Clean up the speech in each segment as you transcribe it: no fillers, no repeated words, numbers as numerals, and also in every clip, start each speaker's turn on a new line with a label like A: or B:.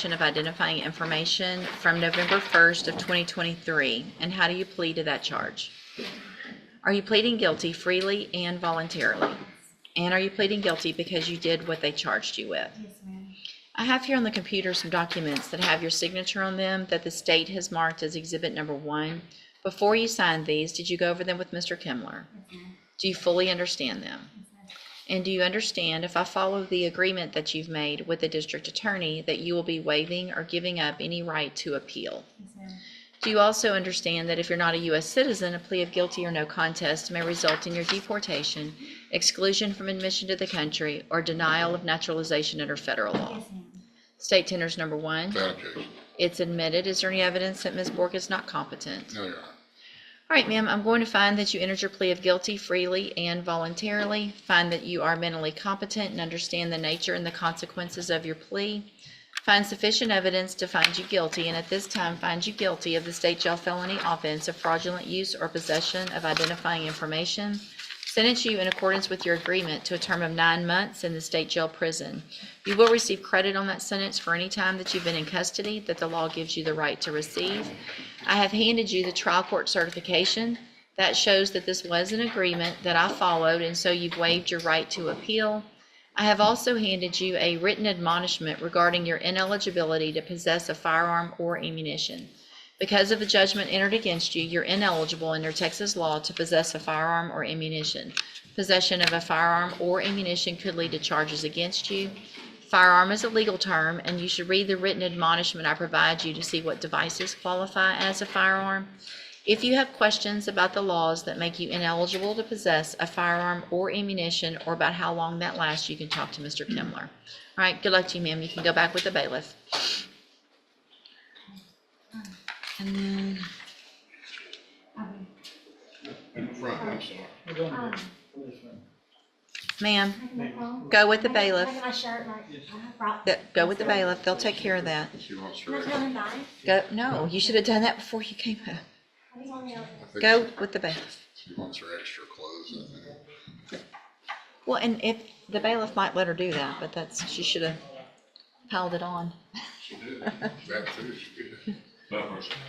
A: of identifying information from November 1st of 2023, and how do you plead to that charge? Are you pleading guilty freely and voluntarily? And are you pleading guilty because you did what they charged you with?
B: Yes, ma'am.
A: I have here on the computer some documents that have your signature on them that the state has marked as exhibit number 1. Before you signed these, did you go over them with Mr. Kimler?
B: Yes, ma'am.
A: Do you fully understand them?
B: Yes, ma'am.
A: And do you understand, if I follow the agreement that you've made with the district attorney, that you will be waiving or giving up any right to appeal?
B: Yes, ma'am.
A: Do you also understand that if you're not a U.S. citizen, a plea of guilty or no contest may result in your deportation, exclusion from admission to the country, or denial of naturalization under federal law?
B: Yes, ma'am.
A: State tenders number 1.
C: Without objection.
A: It's admitted. Is there any evidence that Ms. Bork is not competent?
C: No, Your Honor.
A: All right, ma'am, I'm going to find that you entered your plea of guilty freely and voluntarily, find that you are mentally competent and understand the nature and the consequences of your plea, find sufficient evidence to find you guilty, and at this time find you guilty of the state jail felony offense of fraudulent use or possession of identifying information, sentence you in accordance with your agreement to a term of 9 months in the state jail prison. You will receive credit on that sentence for any time that you've been in custody that the law gives you the right to receive. I have handed you the trial court certification that shows that this was an agreement that I followed, and so you've waived your right to appeal. I have also handed you a written admonishment regarding your ineligibility to possess a firearm or ammunition. Because of the judgment entered against you, you're ineligible under Texas law to possess a firearm or ammunition. Possession of a firearm or ammunition could lead to charges against you. Firearm is a legal term, and you should read the written admonishment I provide you to see what devices qualify as a firearm. If you have questions about the laws that make you ineligible to possess a firearm or ammunition, or about how long that lasts, you can talk to Mr. Kimler. All right, good luck to you, ma'am. You can go back with the bailiff. And then,
C: In front, I'm sorry.
A: ma'am, go with the bailiff.
B: My shirt, my
A: Go with the bailiff. They'll take care of that.
C: She wants her
B: There's
C: extra.
B: nothing fine.
A: Go. No, you should have done that before you came up.
B: I was on the other.
C: I think
A: Go with the bailiff.
C: She wants her extra clothes in there.
A: Well, and if the bailiff might let her do that, but she should have piled it on.
C: She did. That too, she did.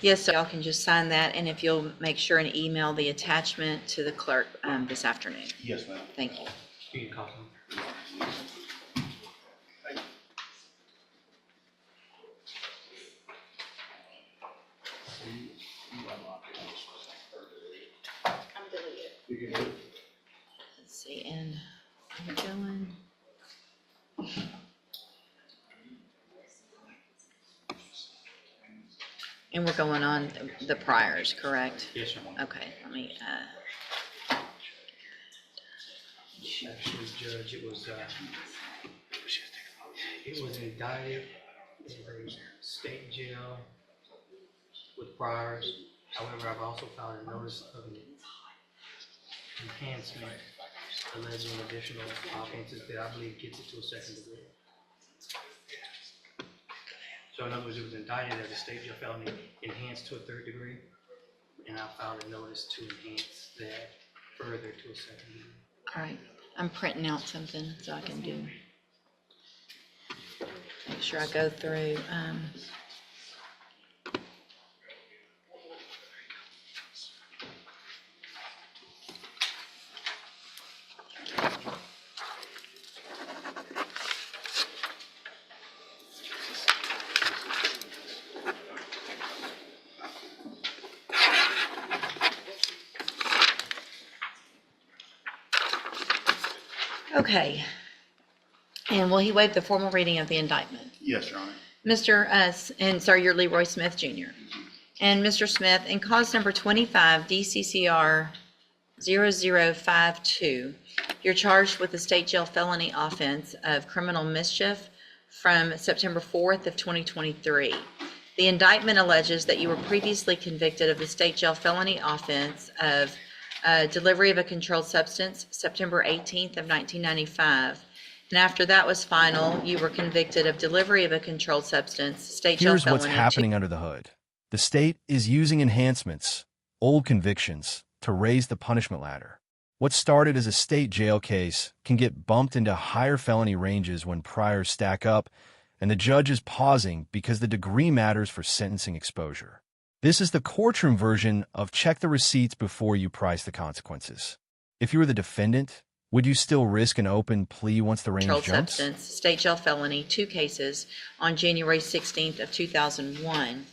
A: Yes, so y'all can just sign that, and if you'll make sure and email the attachment to the clerk this afternoon.
D: Yes, ma'am.
A: Thank you.
D: You can call them.
A: Let's see, and we're going. And we're going on the priors, correct?
D: Yes, sir.
A: Okay, let me,
D: Actually, Judge, it was indicted in a state jail with priors. However, I've also filed a notice of enhancement alleging additional offenses that I believe gets it to a second degree. So in other words, it was indicted as a state jail felony enhanced to a third degree, and I filed a notice to enhance that further to a second degree.
A: all right, I'm printing out something so I can do. Make sure I go through, okay. And will he waive the formal reading of the indictment?
C: Yes, Your Honor.
A: And sorry, you're Leroy Smith Jr. And Mr. Smith, in cause number 25 DCCR 0052, you're charged with the state jail felony offense of criminal mischief from September 4th of 2023. The indictment alleges that you were previously convicted of the state jail felony offense of delivery of a controlled substance, September 18th of 1995. And after that was final, you were convicted of delivery of a controlled substance, state jail
E: Here's
A: felony.
E: what's happening under the hood. The state is using enhancements, old convictions, to raise the punishment ladder. What started as a state jail case can get bumped into higher felony ranges when priors stack up, and the judge is pausing because the degree matters for sentencing exposure. This is the courtroom version of check the receipts before you price the consequences. If you were the defendant, would you still risk an open plea once the range
A: Controlled
E: jumps?
A: substance, state jail felony, 2 cases on January 16th of 2001.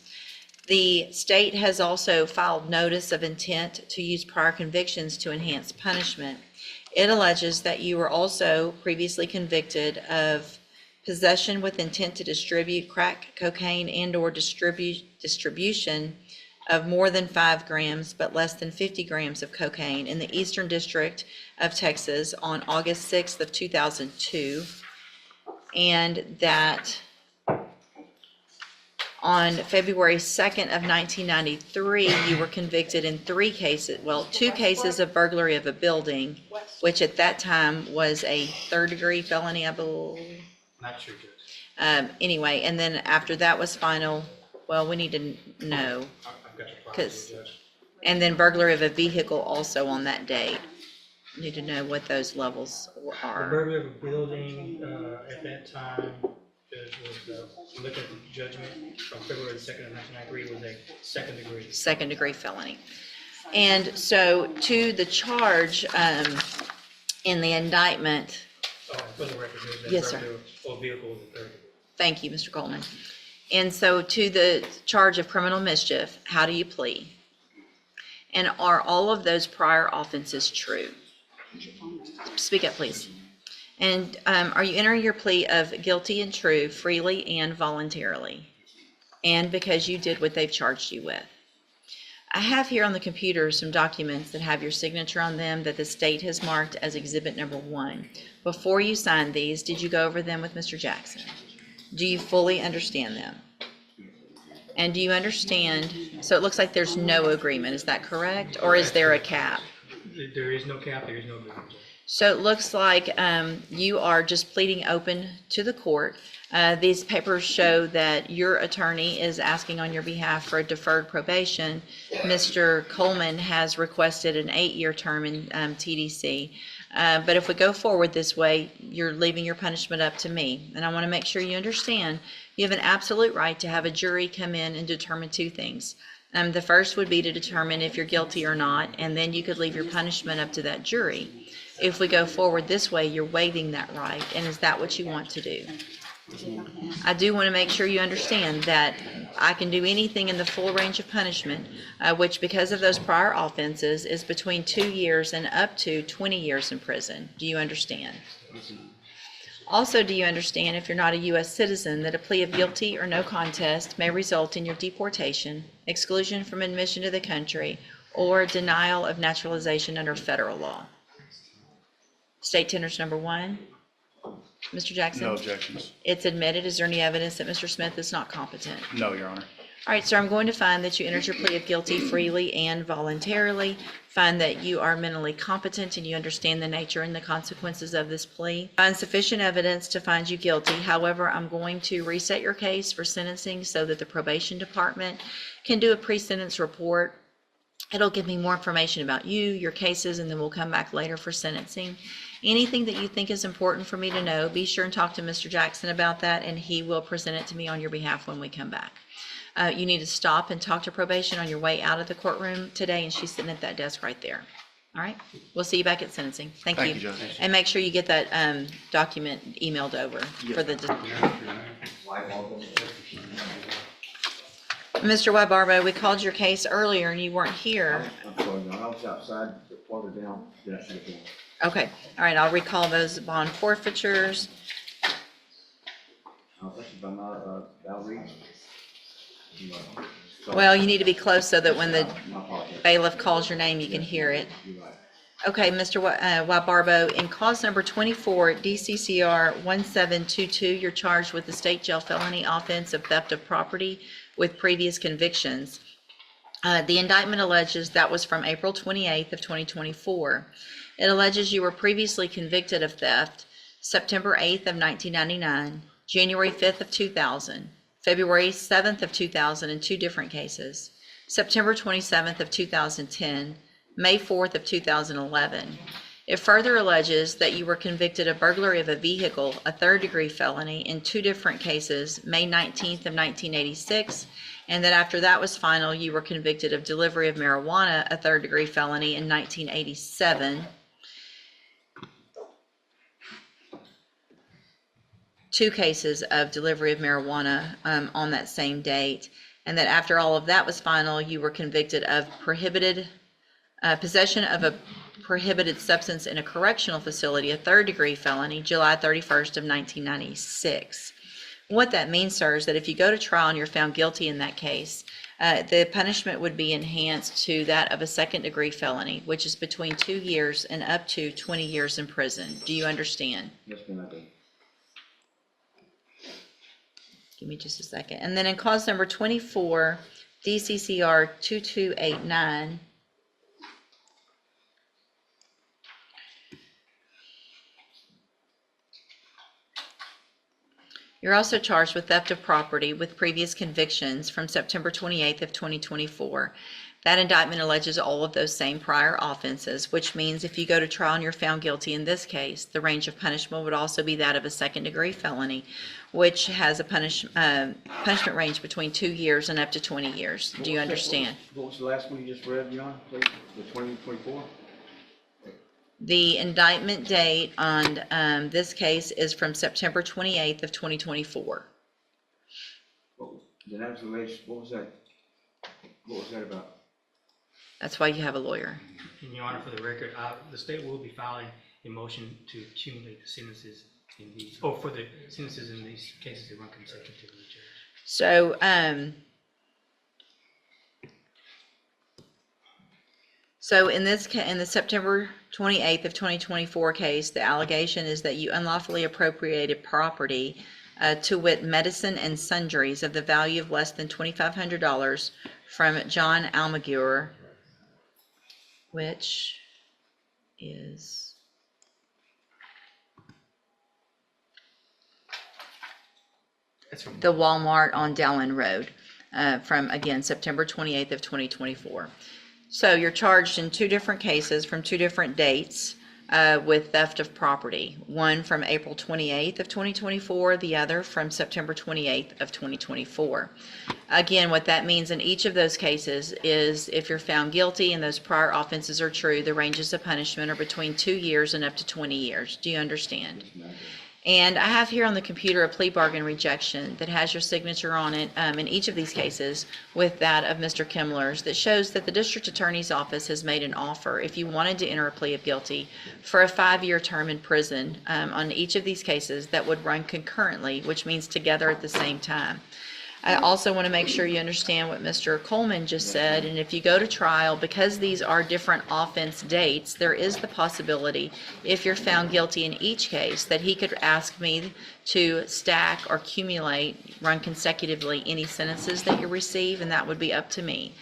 A: The state has also filed notice of intent to use prior convictions to enhance punishment. It alleges that you were also previously convicted of possession with intent to distribute crack cocaine and/or distribution of more than 5 grams but less than 50 grams of cocaine in the Eastern District of Texas on August 6th of 2002, and that on February 2nd of 1993, you were convicted in 3 cases, 2 cases of burglary of a building, which at that time was a 3rd-degree felony, I believe.
D: Not sure, Judge.
A: Anyway, and then after that was final, well, we need to know.
D: I've got your file,
A: 'Cause-
D: Judge.
A: And then burglary of a vehicle also on that date. Need to know what those levels
D: The
A: are.
D: burglary of a building, at that time, Judge, was, look at the judgment from February the 2nd of 1993, was a 2nd degree.
A: 2nd-degree felony. And so to the charge in the indictment,
D: For the record, Judge, that
A: Yes, sir.
D: burglary of a vehicle was a 3rd degree.
A: thank you, Mr. Coleman. And so to the charge of criminal mischief, how do you plea? And are all of those prior offenses true? Speak up, please. And are you entering your plea of guilty and true freely and voluntarily? And because you did what they've charged you with? I have here on the computer some documents that have your signature on them that the state has marked as exhibit number 1. Before you signed these, did you go over them with Mr. Jackson? Do you fully understand them? And do you understand, so it looks like there's no agreement, is that correct? Or is there a cap?
D: There is no cap, there is no agreement, Judge.
A: So it looks like you are just pleading open to the court. These papers show that your attorney is asking on your behalf for a deferred probation. Mr. Coleman has requested an 8-year term in TDC. But if we go forward this way, you're leaving your punishment up to me. And I want to make sure you understand you have an absolute right to have a jury come in and determine 2 things. The first would be to determine if you're guilty or not, and then you could leave your punishment up to that jury. If we go forward this way, you're waiving that right, and is that what you want to do? I do want to make sure you understand that I can do anything in the full range of punishment, which because of those prior offenses is between 2 years and up to 20 years in prison. Do you understand? Also, do you understand if you're not a U.S. citizen that a plea of guilty or no contest may result in your deportation, exclusion from admission to the country, or denial of naturalization under federal law? State tenders number 1. Mr. Jackson?
F: No objections.
A: It's admitted. Is there any evidence that Mr. Smith is not competent?
F: No, Your Honor.
A: All right, sir, I'm going to find that you entered your plea of guilty freely and voluntarily. Find that you are mentally competent and you understand the nature and the consequences of this plea. Find sufficient evidence to find you guilty. However, I'm going to reset your case for sentencing so that the probation department can do a pre-sentence report. It'll give me more information about you, your cases, and then we'll come back later for sentencing. Anything that you think is important for me to know, be sure and talk to Mr. Jackson about that, and he will present it to me on your behalf when we come back. You need to stop and talk to probation on your way out of the courtroom today, and she's sitting at that desk right there. All right? We'll see you back at sentencing. Thank you.
F: Thank you, Judge.
A: And make sure you get that document emailed over for the. Mr. Wybarbo, we called your case earlier and you weren't here.
G: I'm sorry, no, I was outside, the water down, that's the door.
A: Okay, all right, I'll recall those bond forfeitures.
G: I think if I'm not, outreach.
A: Well, you need to be close so that when the
G: My apologies.
A: bailiff calls your name, you can hear it.
G: You're right.
A: Okay, Mr. Wybarbo, in cause number 24, DCCR 1722, you're charged with the state jail felony offense of theft of property with previous convictions. The indictment alleges that was from April 28th of 2024. It alleges you were previously convicted of theft September 8th of 1999, January 5th of 2000, February 7th of 2000 in 2 different cases, September 27th of 2010, May 4th of 2011. It further alleges that you were convicted of burglary of a vehicle, a third-degree felony, in 2 different cases, May 19th of 1986, and that after that was final, you were convicted of delivery of marijuana, a third-degree felony, in 1987. 2 cases of delivery of marijuana on that same date, and that after all of that was final, you were convicted of possession of a prohibited substance in a correctional facility, a third-degree felony, July 31st of 1996. What that means, sir, is that if you go to trial and you're found guilty in that case, the punishment would be enhanced to that of a second-degree felony, which is between 2 years and up to 20 years in prison. Do you understand?
G: Yes, ma'am, I do.
A: Give me just a second. And then in cause number 24, DCCR 2289, you're also charged with theft of property with previous convictions from September 28th of 2024. That indictment alleges all of those same prior offenses, which means if you go to trial and you're found guilty in this case, the range of punishment would also be that of a second-degree felony, which has a punishment range between 2 years and up to 20 years. Do you understand?
G: What was the last one you just read, Your Honor, please? The 2024?
A: The indictment date on this case is from September 28th of 2024.
G: Then that was the latest, what was that? What was that about?
A: That's why you have a lawyer.
D: And Your Honor, for the record, the state will be filing a motion to accumulate the sentences in these, or for the sentences in these cases that run consecutively, Judge.
A: So, in the September 28th of 2024 case, the allegation is that you unlawfully appropriated property, to wit, medicine and sundries of the value of less than $2,500 from John Almaguer, which is
D: That's from
A: the Walmart on Dallin Road, from, again, September 28th of 2024. So you're charged in 2 different cases from 2 different dates with theft of property. One from April 28th of 2024, the other from September 28th of 2024. Again, what that means in each of those cases is if you're found guilty and those prior offenses are true, the ranges of punishment are between 2 years and up to 20 years. Do you understand?
G: Yes, ma'am, I do.
A: And I have here on the computer a plea bargain rejection that has your signature on it in each of these cases with that of Mr. Kimmler's that shows that the district attorney's office has made an offer if you wanted to enter a plea of guilty for a 5-year term in prison on each of these cases that would run concurrently, which means together at the same time. I also want to make sure you understand what Mr. Coleman just said, and if you go to trial, because these are different offense dates, there is the possibility, if you're found guilty in each case, that he could ask me to stack or accumulate, run consecutively any sentences that you receive, and that would be up to me.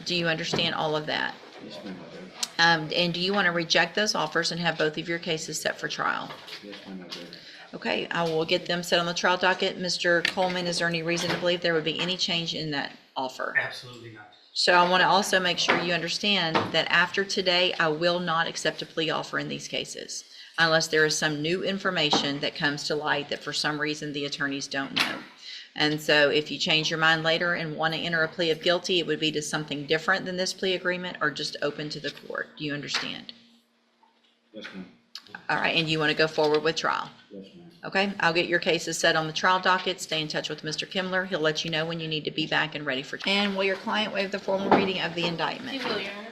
A: Do you understand all of that?
G: Yes, ma'am, I do.
A: And do you want to reject those offers and have both of your cases set for trial?
G: Yes, ma'am, I do.
A: Okay, I will get them set on the trial docket. Mr. Coleman, is there any reason to believe there would be any change in that offer?
D: Absolutely not.
A: So I want to also make sure you understand that after today, I will not accept a plea offer in these cases unless there is some new information that comes to light that for some reason the attorneys don't know. And so if you change your mind later and want to enter a plea of guilty, it would be to something different than this plea agreement or just open to the court. Do you understand?
G: Yes, ma'am.
A: All right, and you want to go forward with trial?
G: Yes, ma'am.
A: Okay, I'll get your cases set on the trial docket. Stay in touch with Mr. Kimmler. He'll let you know when you need to be back and ready for. And will your client waive the formal reading of the indictment?
B: You will, Your Honor.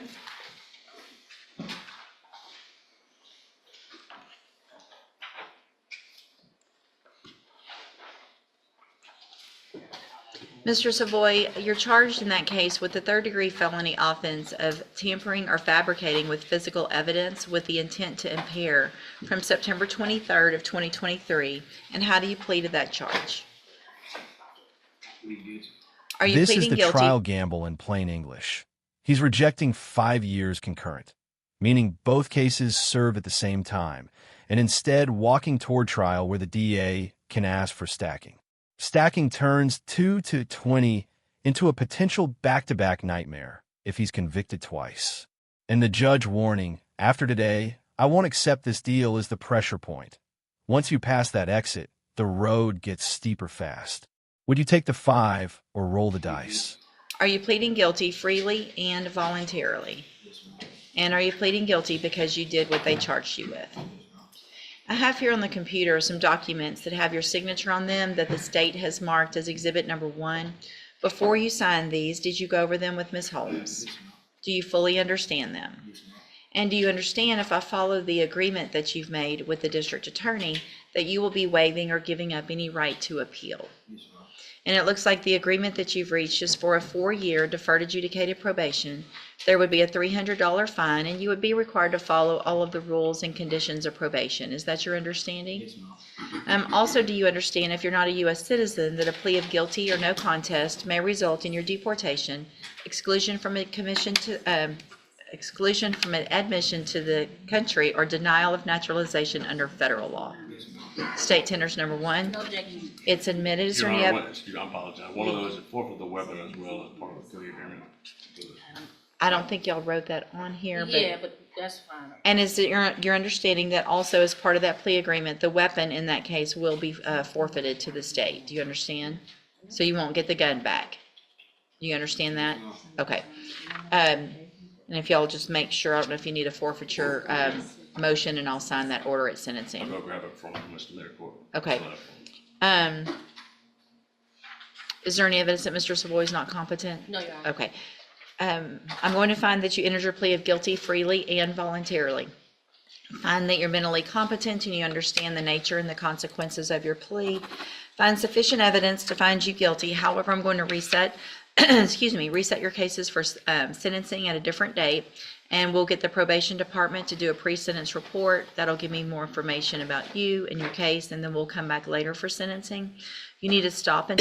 A: Mr. Savoy, you're charged in that case with the third-degree felony offense of tampering or fabricating with physical evidence with the intent to impair from September 23rd of 2023. And how do you plead to that charge? Are you
E: This is
A: pleading
E: the
A: guilty?
E: trial gamble in plain English. He's rejecting 5 years concurrent, meaning both cases serve at the same time, and instead walking toward trial where the DA can ask for stacking. Stacking turns 2 to 20 into a potential back-to-back nightmare if he's convicted twice. And the judge warning, after today, I won't accept this deal is the pressure point. Once you pass that exit, the road gets steeper fast. Would you take the 5 or roll the dice?
A: Are you pleading guilty freely and voluntarily? And are you pleading guilty because you did what they charged you with? I have here on the computer some documents that have your signature on them that the state has marked as exhibit number 1. Before you signed these, did you go over them with Ms. Holmes? Do you fully understand them? And do you understand, if I follow the agreement that you've made with the district attorney, that you will be waiving or giving up any right to appeal? And it looks like the agreement that you've reached is for a 4-year deferred adjudicated probation. There would be a $300 fine, and you would be required to follow all of the rules and conditions of probation. Is that your understanding? Also, do you understand, if you're not a U.S. citizen, that a plea of guilty or no contest may result in your deportation, exclusion from admission to the country, or denial of naturalization under federal law? State tenders number 1.
B: No objection.
A: It's admitted. Is
F: Your
A: there any
F: Honor,
A: other?
F: excuse me, I apologize. One of those is forfeit the weapon as well as part of the plea agreement.
A: I don't think y'all wrote that on here, but.
B: Yeah, but that's fine.
A: And is it your understanding that also as part of that plea agreement, the weapon in that case will be forfeited to the state? Do you understand? So you won't get the gun back. Do you understand that? Okay. And if y'all just make sure, I don't know if you need a forfeiture motion, and I'll sign that order at
F: I'll
A: sentencing.
F: go grab it from Mr. Mayor Court.
A: Okay. Is there any evidence that Mr. Savoy is not competent?
B: No, Your Honor.
A: Okay. I'm going to find that you entered your plea of guilty freely and voluntarily. Find that you're mentally competent and you understand the nature and the consequences of your plea. Find sufficient evidence to find you guilty. However, I'm going to reset your cases for sentencing at a different date, and we'll get the probation department to do a pre-sentence report. That'll give me more information about you and your case, and then we'll come back later for sentencing. You need to stop and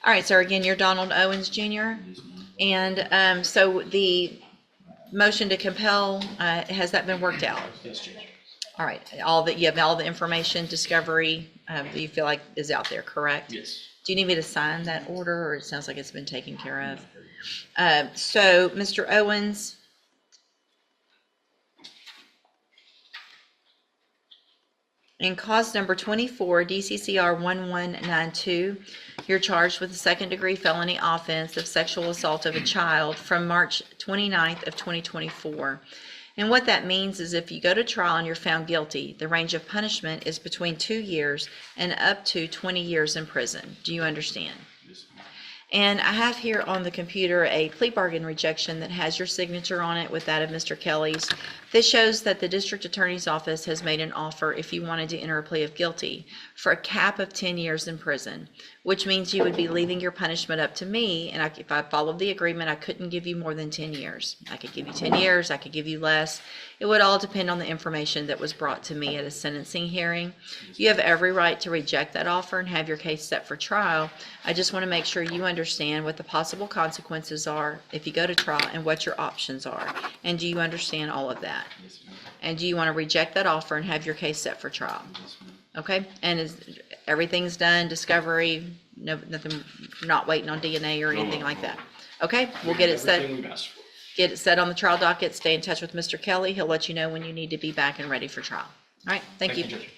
A: all right, so again, you're Donald Owens Jr. And so the motion to compel, has that been worked out?
D: Yes, Judge.
A: All right, you have all the information, discovery, that you feel like is out there, correct?
D: Yes.
A: Do you need me to sign that order, or it sounds like it's been taken care of? So, Mr. Owens, in cause number 24, DCCR 1192, you're charged with a second-degree felony offense of sexual assault of a child from March 29th of 2024. And what that means is if you go to trial and you're found guilty, the range of punishment is between 2 years and up to 20 years in prison. Do you understand? And I have here on the computer a plea bargain rejection that has your signature on it with that of Mr. Kelly's. This shows that the district attorney's office has made an offer, if you wanted to enter a plea of guilty, for a cap of 10 years in prison, which means you would be leaving your punishment up to me, and if I followed the agreement, I couldn't give you more than 10 years. I could give you 10 years, I could give you less. It would all depend on the information that was brought to me at a sentencing hearing. You have every right to reject that offer and have your case set for trial. I just want to make sure you understand what the possible consequences are if you go to trial and what your options are. And do you understand all of that? And do you want to reject that offer and have your case set for trial? Okay, and everything's done, discovery, nothing, not waiting on DNA or anything like that? Okay, we'll get it set.
D: Everything we've asked for.
A: Get it set on the trial docket. Stay in touch with Mr. Kelly. He'll let you know when you need to be back and ready for trial. All right, thank you.
D: Judge.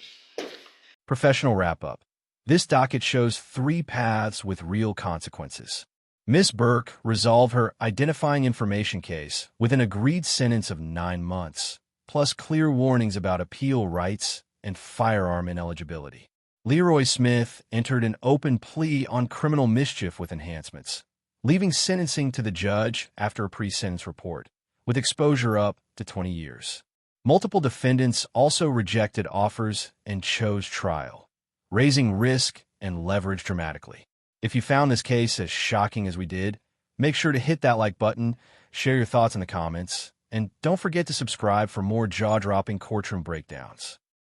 E: Professional wrap-up. This docket shows 3 paths with real consequences. Ms. Burke resolved her identifying information case with an agreed sentence of 9 months, plus clear warnings about appeal rights and firearm ineligibility. Leroy Smith entered an open plea on criminal mischief with enhancements, leaving sentencing to the judge after a pre-sentence report, with exposure up to 20 years. Multiple defendants also rejected offers and chose trial, raising risk and leverage dramatically. If you found this case as shocking as we did, make sure to hit that like button, share your thoughts in the comments, and don't forget to subscribe for more jaw-dropping courtroom breakdowns.